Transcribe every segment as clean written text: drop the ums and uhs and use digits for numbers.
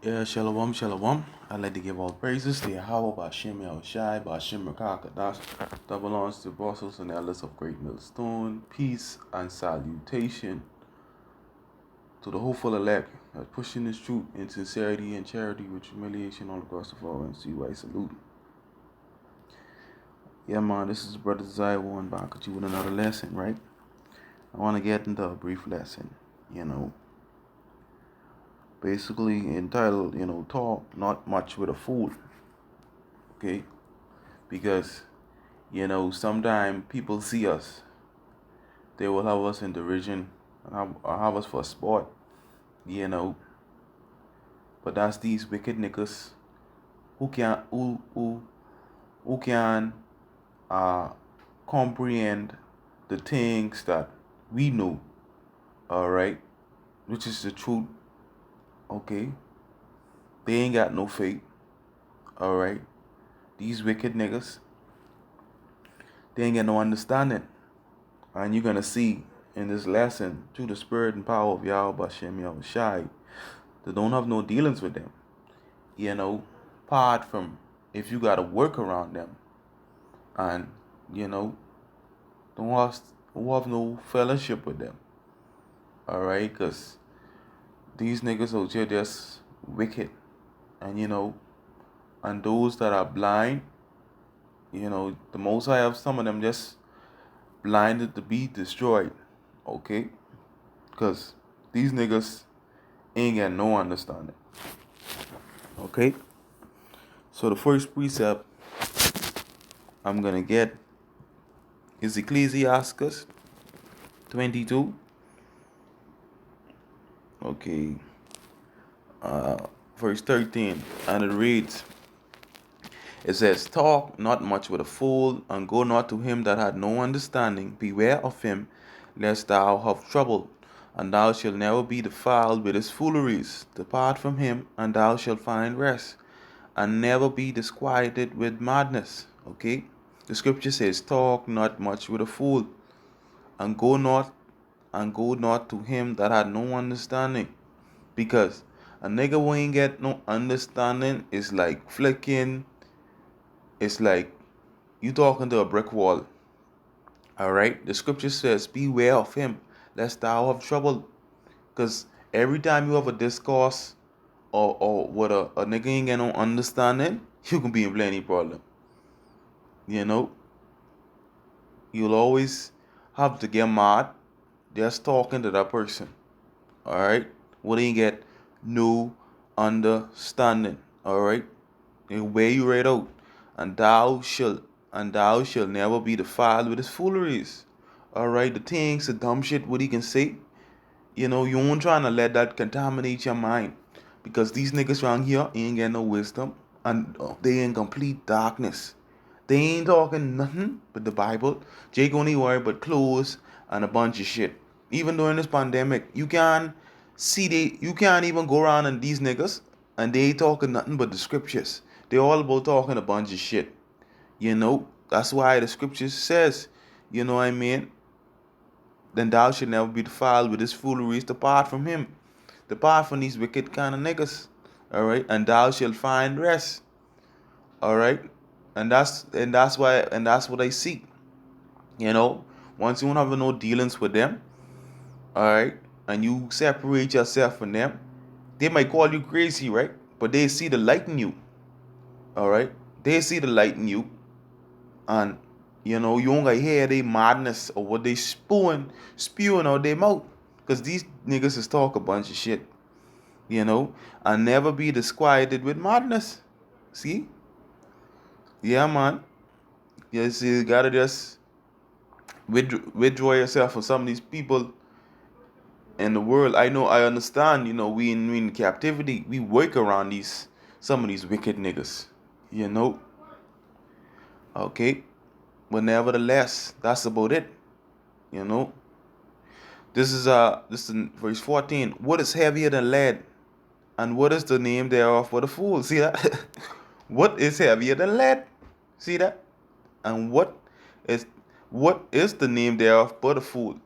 Yeah, shalom, shalom. I'd like to give all praises to Yahweh, Bashim Yahushai, Bashim Rakakadash, that belongs to Brussels and elders of Great Millstone. Peace and salutation to the hopeful elect that pushing this truth in sincerity and charity with humiliation all across the floor and CY salute. Yeah, man, this is Brother Zai one back at you with another lesson, right? I want to get into a brief lesson, you know, basically entitled, talk not much with a fool, okay? Because sometimes people see us, they will have us in derision and have us for sport, you know. But that's these wicked niggas who can uh comprehend the things that we know, all right, which is the truth, okay. They ain't got no faith, all right. These wicked niggas, they ain't got no understanding, and you're gonna see in this lesson through the spirit and power of Yahweh Bashem Yahushai. They don't have no dealings with them. Apart from if you gotta work around them and you know, don't have no fellowship with them. Alright, cause these niggas out here just wicked. And and those that are blind, the most I have some of them just blinded to be destroyed. Okay? Cause these niggas ain't got no understanding. Okay? So the first precept I'm gonna get is Ecclesiastes 22. Okay. Verse 13. And it reads, it says, talk not much with a fool, and go not to him that had no understanding. Beware of him, lest thou have trouble, and thou shalt never be defiled with his fooleries. Depart from him, and thou shalt find rest, and never be disquieted with madness. Okay? The scripture says, talk not much with a fool, and go not to him that had no understanding. Because a nigga who ain't get no understanding is like flicking, it's like you talking to a brick wall. Alright? The scripture says, beware of him, lest thou have trouble. Because every time you have a discourse or what a nigga ain't get no understanding, you can be in plenty problem. You know? You'll always have to get mad just talking to that person. Alright? What ain't get no understanding. Alright? They wear you right out. And thou shalt never be defiled with his fooleries. Alright, the things, the dumb shit, what he can say. You won't trying to let that contaminate your mind. Because these niggas around here ain't got no wisdom. And they in complete darkness. They ain't talking nothing but the Bible. Jake only worry but clothes and a bunch of shit. Even during this pandemic, you can't even go around and these niggas and they ain't talking nothing but the scriptures. They all about talking a bunch of shit. That's why the scriptures says, you know what I mean? Then thou should never be defiled with his fooleries. Depart from him. Depart from these wicked kind of niggas. Alright? And thou shalt find rest. Alright? And that's what I seek. Once you don't have no dealings with them, alright, and you separate yourself from them, they might call you crazy, right? But they see the light in you. Alright? They see the light in you. And you don't gonna hear they madness or what they spewing out their mouth. Cause these niggas is talk a bunch of shit. And never be disquieted with madness. See? Yeah, man. Yes, you gotta just withdraw yourself from some of these people in the world. I understand, we in captivity. We work around some of these wicked niggas. You know? Okay. But nevertheless, that's about it. You know? This is in verse 14. What is heavier than lead? And what is the name thereof for the fool? See that? What is heavier than lead? See that? And is what is the name thereof but a fool?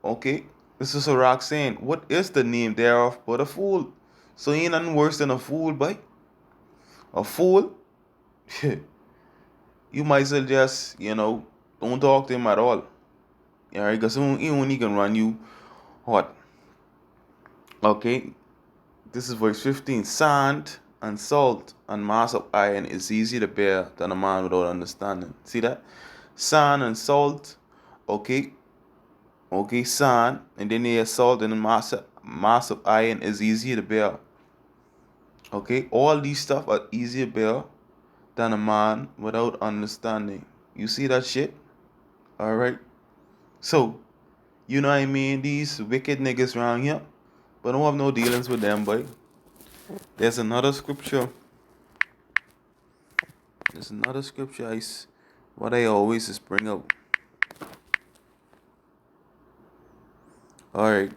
Okay? This is a rock saying, what is the name thereof but a fool? So ain't nothing worse than a fool, boy. A fool, you might as well just, don't talk to him at all. Alright, because he only can run you hot. Okay, this is verse 15. Sand and salt and mass of iron is easier to bear than a man without understanding. See that? Sand and salt, okay, sand, and then there's salt and mass of iron is easier to bear. Okay, all these stuff are easier to bear than a man without understanding. You see that shit? Alright? So, you know what I mean? These wicked niggas around here, but don't have no dealings with them, boy. There's another scripture. What I always just bring up. Alright.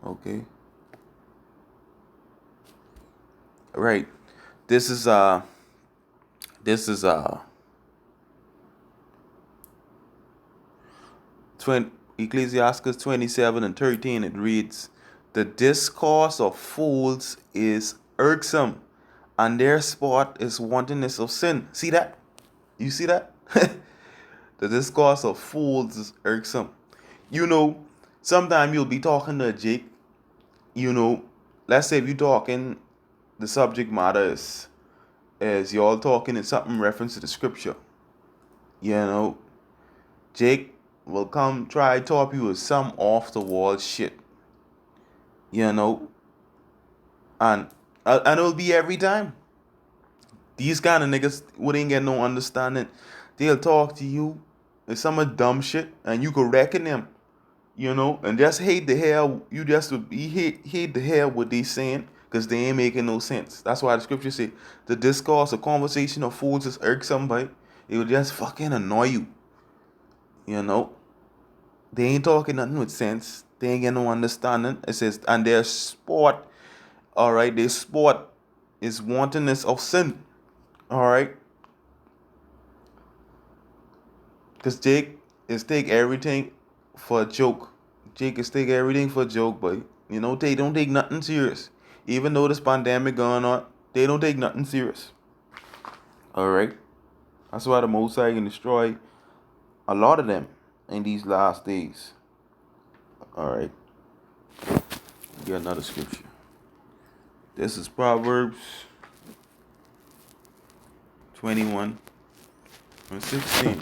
Okay. Right. This is 20, Ecclesiastes 27 and 13. It reads, "The discourse of fools is irksome, and their sport is wantonness of sin." See that? You see that? The discourse of fools is irksome. Sometimes you'll be talking to Jake. Let's say if you're talking, the subject matter is as y'all talking in something reference to the scripture. Jake will come try to talk you with some off the wall shit. And it'll be every time. These kind of niggas wouldn't get no understanding. They'll talk to you with some dumb shit, and you could reckon them. And just hate the hell. You just hate the hell what they saying, because they ain't making no sense. That's why the scripture say the discourse or conversation of fools is irksome, but it will just fucking annoy you. They ain't talking nothing with sense. They ain't getting no understanding. It says, and their sport, alright, their sport is wantonness of sin. Alright? Because Jake is take everything for a joke. Jake is take everything for a joke, but they don't take nothing serious. Even though this pandemic going on, they don't take nothing serious. Alright? That's why the Most High can destroy a lot of them in these last days. Alright. Get another scripture. This is Proverbs 21 and 16.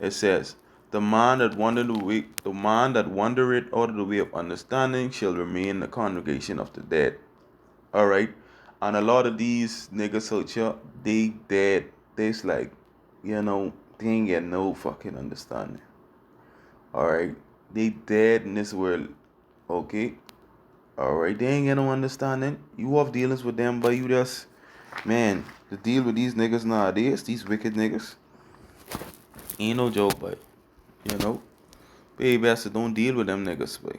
It says, the man that wandereth out of the way of understanding shall remain in the congregation of the dead. Alright? And a lot of these niggas out here, they dead. They's like, they ain't get no fucking understanding. Alright? They dead in this world. Okay? Alright? They ain't get no understanding. You have dealings with them, but you just, man, to deal with these niggas nowadays, these wicked niggas, ain't no joke, but, pay best to don't deal with them niggas, but.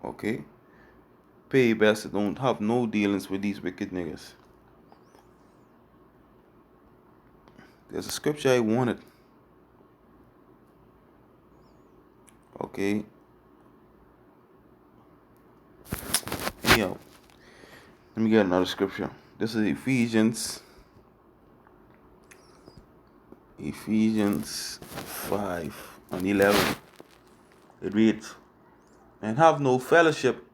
Okay? Pay best to don't have no dealings with these wicked niggas. There's a scripture I wanted. Okay? Anyhow, let me get another scripture. This is Ephesians 5 and 11. It reads, and have no fellowship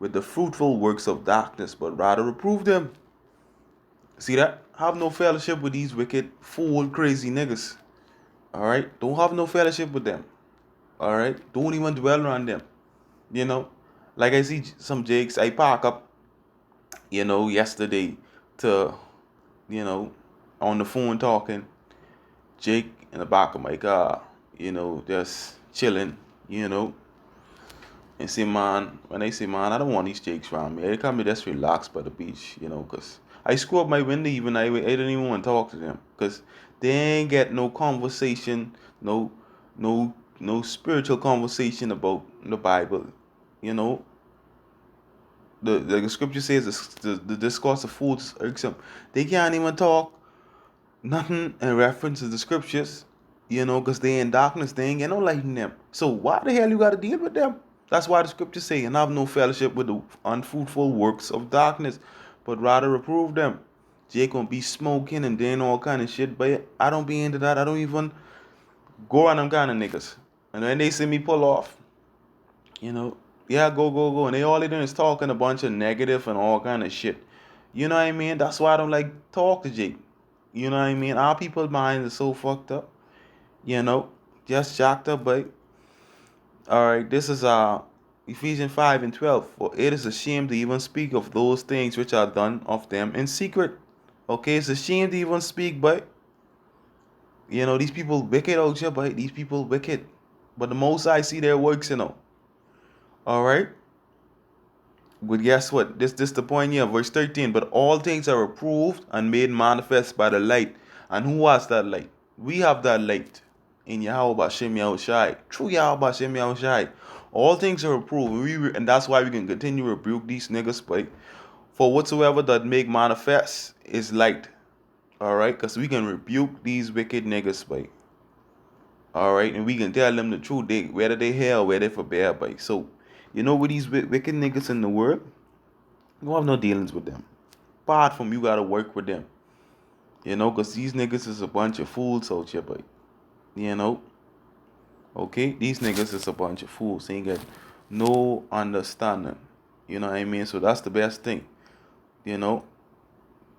with the fruitful works of darkness, but rather reprove them. See that? Have no fellowship with these wicked, fool, crazy niggas. Alright? Don't have no fellowship with them. Alright? Don't even dwell around them. Like I see some jakes, I park up, yesterday to, on the phone talking. Jake in the back of my car, just chilling, and say, man, when I say, man, I don't want these jakes around me. I can't be just relaxed by the beach, because I screw up my window even. I didn't even want to talk to them, because they ain't get no conversation, no spiritual conversation about the Bible, The scripture says the discourse of fools is irksome. They can't even talk nothing in reference to the scriptures. because they in darkness, they ain't get no light in them. So why the hell you got to deal with them? That's why the scriptures say, and have no fellowship with the unfruitful works of darkness, but rather reprove them. Jake gonna be smoking and doing all kind of shit, but I don't be into that. I don't even go on them kind of niggas. And when they see me pull off, you know, yeah, go, go, go. And all they doing is talking a bunch of negative and all kind of shit. You know what I mean? That's why I don't like talk to Jake. You know what I mean? Our people's minds are so fucked up. You know, just jacked up, but all right, this is Ephesians 5:12. For it is a shame to even speak of those things which are done of them in secret. Okay, it's a shame to even speak, but these people wicked out here, but these people wicked. But the most I see their works. All right. But guess what? This the point here, verse 13. But all things are approved and made manifest by the light. And who has that light? We have that light in Yahweh Shem Yahushai. True Yahweh Shem Yahushai. All things are approved. And that's why we can continue to rebuke these niggas. But for whatsoever that make manifest is light. Alright? Because we can rebuke these wicked niggas. But alright? And we can tell them the truth. Whether they hell, whether they for bad. But so, with these wicked niggas in the world, you don't have no dealings with them. Apart from you gotta work with them. Because these niggas is a bunch of fools out here, but okay, these niggas is a bunch of fools. They ain't got no understanding. You know what I mean? So that's the best thing. So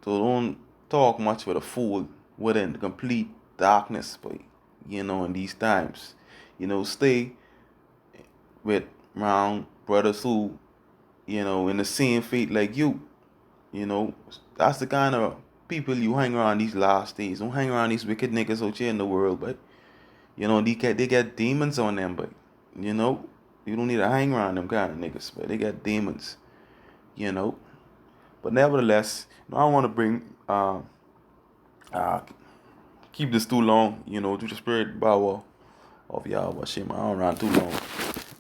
don't talk much with a fool within complete darkness, but in these times. Stay with round brothers who, in the same faith like you. That's the kind of people you hang around these last days. Don't hang around these wicked niggas out here in the world, but they got demons on them, but you don't need to hang around them kind of niggas, but they got demons, But nevertheless, I don't want to bring keep this too long, through the spirit power of Yahweh Shem. I don't run too long,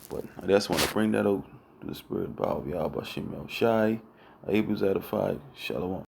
but I just want to bring that out to the spirit power of Yahweh Shem. Shai, Abel's edified, Shalom.